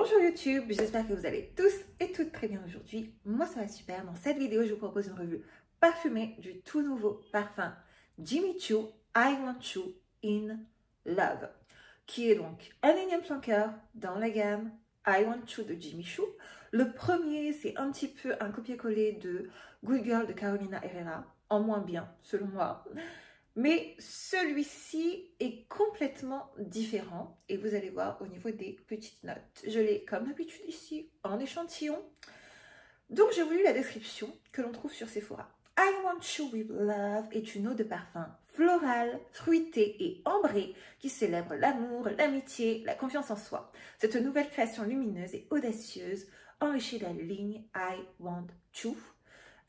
Bonjour YouTube, j'espère que vous allez tous et toutes très bien aujourd'hui. Moi ça va super. Dans cette vidéo, je vous propose une revue parfumée du tout nouveau parfum Jimmy Choo I Want You in Love, qui est donc un énième flanqueur dans la gamme I Want You de Jimmy Choo. Le premier, c'est un petit peu un copier-coller de Good Girl de Carolina Herrera, en moins bien selon moi. Mais celui-ci est complètement différent et vous allez voir au niveau des petites notes. Je l'ai comme d'habitude ici en échantillon. Donc j'ai voulu la description que l'on trouve sur Sephora. I Want You with Love est une eau de parfum florale, fruitée et ambrée qui célèbre l'amour, l'amitié, la confiance en soi. Cette nouvelle création lumineuse et audacieuse enrichit la ligne I Want You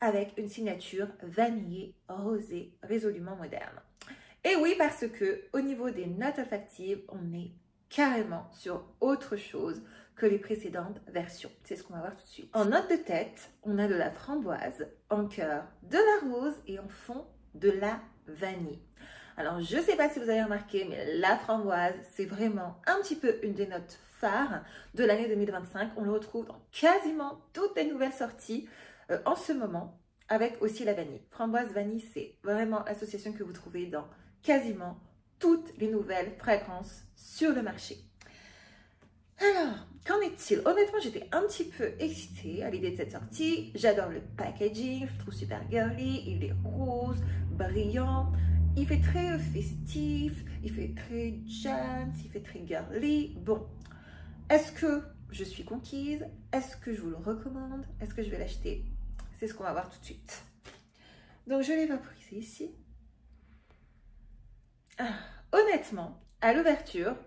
avec une signature vanillée, rosée, résolument moderne. Et oui, parce que au niveau des notes olfactives, on est carrément sur autre chose que les précédentes versions. C'est ce qu'on va voir tout de suite. En note de tête, on a de la framboise, en cœur de la rose et en fond de la vanille. Alors, je ne sais pas si vous avez remarqué, mais la framboise, c'est vraiment un petit peu une des notes phares de l'année 2025. On le retrouve dans quasiment toutes les nouvelles sorties en ce moment, avec aussi la vanille. Framboise, vanille, c'est vraiment l'association que vous trouvez dans quasiment toutes les nouvelles fragrances sur le marché. Alors, qu'en est-il? Honnêtement, j'étais un petit peu excitée à l'idée de cette sortie. J'adore le packaging, je le trouve super girly, il est rose, brillant, il fait très festif, il fait très jazz, il fait très girly. Bon, est-ce que je suis conquise? Est-ce que je vous le recommande? Est-ce que je vais l'acheter? C'est ce qu'on va voir tout de suite. Donc, je l'ai vaporisé ici. Honnêtement, à l'ouverture,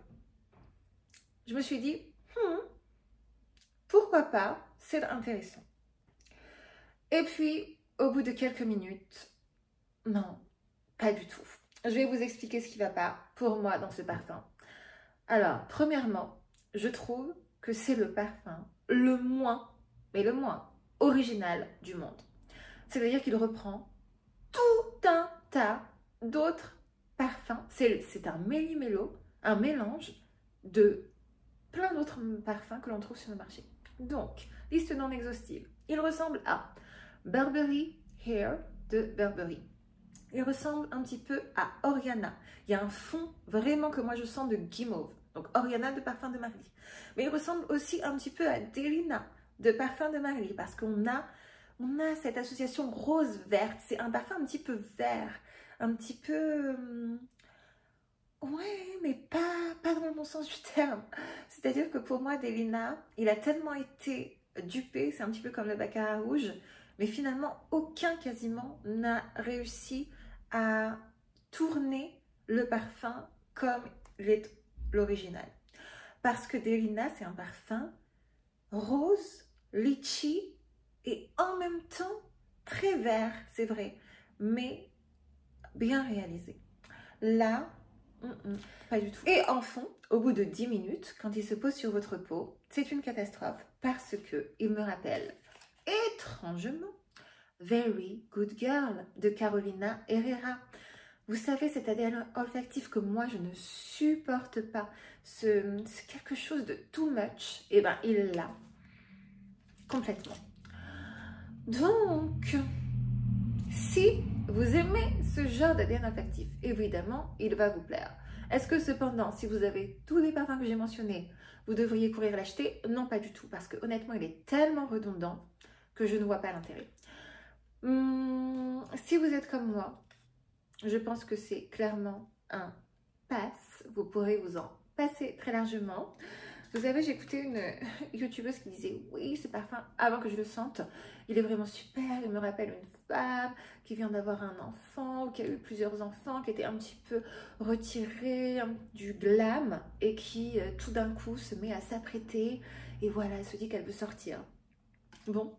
je me suis dit, pourquoi pas, c'est intéressant. Et puis, au bout de quelques minutes, non, pas du tout. Je vais vous expliquer ce qui ne va pas pour moi dans ce parfum. Alors, premièrement, je trouve que c'est le parfum le moins original du monde. C'est-à-dire qu'il reprend tout un tas d'autres parfums. C'est un méli-mélo, un mélange de plein d'autres parfums que l'on trouve sur le marché. Donc, liste non exhaustive. Il ressemble à Burberry Hair de Burberry. Il ressemble un petit peu à Oriana. Il y a un fond vraiment que moi je sens de guimauve. Donc Oriana de Parfum de Marly. Mais il ressemble aussi un petit peu à Delina de Parfum de Marly parce qu'on a cette association rose-verte. C'est un parfum un petit peu vert, un petit peu... ouais, mais pas dans le bon sens du terme. C'est-à-dire que pour moi, Delina, il a tellement été dupé, c'est un petit peu comme le Baccarat rouge, mais finalement, aucun quasiment n'a réussi à tourner le parfum comme l'original. Parce que Delina, c'est un parfum rose, litchi et en même temps très vert, c'est vrai, mais bien réalisé. Là, pas du tout. Et en fond, au bout de 10 minutes, quand il se pose sur votre peau, c'est une catastrophe parce que il me rappelle étrangement Very Good Girl de Carolina Herrera. Vous savez, cet ADN olfactif que moi je ne supporte pas, c'est quelque chose de too much, et ben il l'a complètement. Donc, si vous aimez ce genre d'ADN olfactif, évidemment, il va vous plaire. Est-ce que cependant, si vous avez tous les parfums que j'ai mentionnés, vous devriez courir l'acheter? Non, pas du tout, parce que honnêtement, il est tellement redondant que je ne vois pas l'intérêt. Si vous êtes comme moi, je pense que c'est clairement un pass. Vous pourrez vous en passer très largement. Vous savez, j'ai écouté une youtubeuse qui disait « Oui, ce parfum, avant que je le sente, il est vraiment super. Il me rappelle une femme qui vient d'avoir un enfant ou qui a eu plusieurs enfants, qui était un petit peu retirée du glam et qui, tout d'un coup, se met à s'apprêter. Et voilà, elle se dit qu'elle veut sortir. » Bon,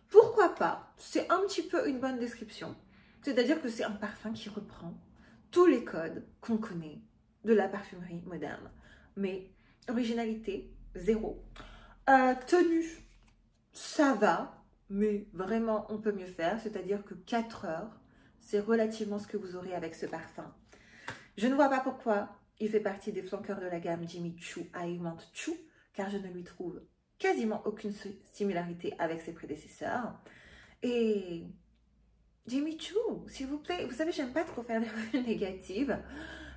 pourquoi pas? C'est un petit peu une bonne description. C'est-à-dire que c'est un parfum qui reprend tous les codes qu'on connaît de la parfumerie moderne. Mais originalité, zéro. Tenue, ça va, mais vraiment, on peut mieux faire. C'est-à-dire que 4 heures, c'est relativement ce que vous aurez avec ce parfum. Je ne vois pas pourquoi il fait partie des flanqueurs de la gamme Jimmy Choo I Want You, car je ne lui trouve quasiment aucune similarité avec ses prédécesseurs. Et Jimmy Choo, s'il vous plaît, vous savez, j'aime pas trop faire des revues négatives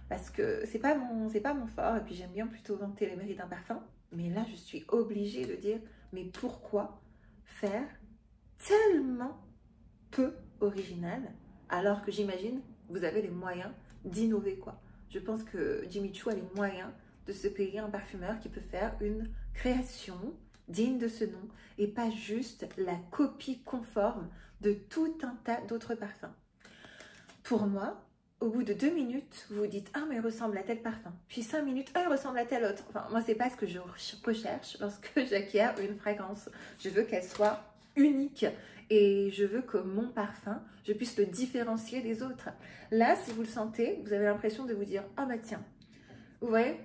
parce que c'est pas mon fort, et puis j'aime bien plutôt vanter les mérites d'un parfum. Mais là, je suis obligée de dire, mais pourquoi faire tellement peu original, alors que j'imagine vous avez les moyens d'innover, quoi. Je pense que Jimmy Choo a les moyens de se payer un parfumeur qui peut faire une création digne de ce nom et pas juste la copie conforme de tout un tas d'autres parfums. Pour moi, au bout de 2 minutes, vous vous dites « Ah, mais il ressemble à tel parfum ». Puis 5 minutes « Ah, il ressemble à tel autre ». Enfin, moi, c'est pas ce que je recherche lorsque j'acquiers une fragrance. Je veux qu'elle soit unique et je veux que mon parfum, je puisse le différencier des autres. Là, si vous le sentez, vous avez l'impression de vous dire « Ah bah tiens, vous voyez,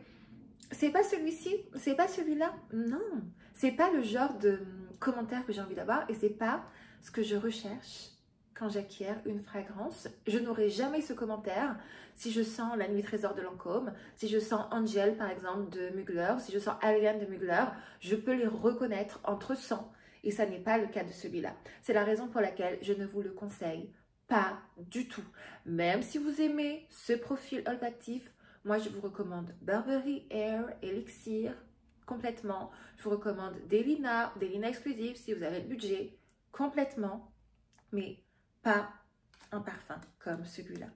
c'est pas celui-ci, c'est pas celui-là ». Non, c'est pas le genre de commentaire que j'ai envie d'avoir et c'est pas ce que je recherche quand j'acquiers une fragrance. Je n'aurai jamais ce commentaire si je sens La Nuit Trésor de Lancôme, si je sens Angel par exemple de Mugler, si je sens Alien de Mugler, je peux les reconnaître entre 100 et ça n'est pas le cas de celui-là. C'est la raison pour laquelle je ne vous le conseille pas du tout. Même si vous aimez ce profil olfactif, moi je vous recommande Burberry Air Elixir complètement. Je vous recommande Delina Exclusive si vous avez le budget complètement, mais pas un parfum comme celui-là.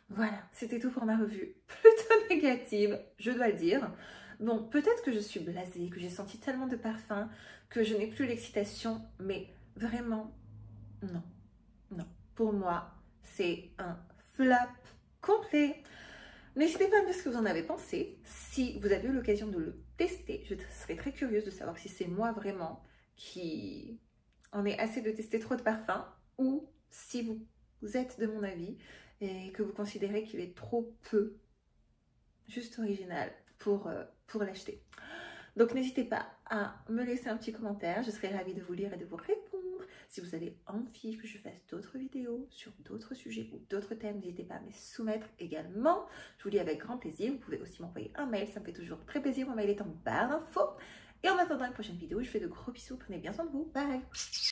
Voilà, c'était tout pour ma revue plutôt négative, je dois le dire. Bon, peut-être que je suis blasée, que j'ai senti tellement de parfums, que je n'ai plus l'excitation, mais vraiment, non, non. Pour moi, c'est un flop complet. N'hésitez pas à me dire ce que vous en avez pensé. Si vous avez eu l'occasion de le tester, je serais très curieuse de savoir si c'est moi vraiment qui en ai assez de tester trop de parfums ou si vous êtes de mon avis et que vous considérez qu'il est trop peu juste original pour l'acheter. Donc n'hésitez pas à me laisser un petit commentaire, je serai ravie de vous lire et de vous répondre. Si vous avez envie que je fasse d'autres vidéos sur d'autres sujets ou d'autres thèmes, n'hésitez pas à me les soumettre également. Je vous lis avec grand plaisir, vous pouvez aussi m'envoyer un mail, ça me fait toujours très plaisir, mon mail est en barre d'infos. Et en attendant une prochaine vidéo, je vous fais de gros bisous, prenez bien soin de vous, bye.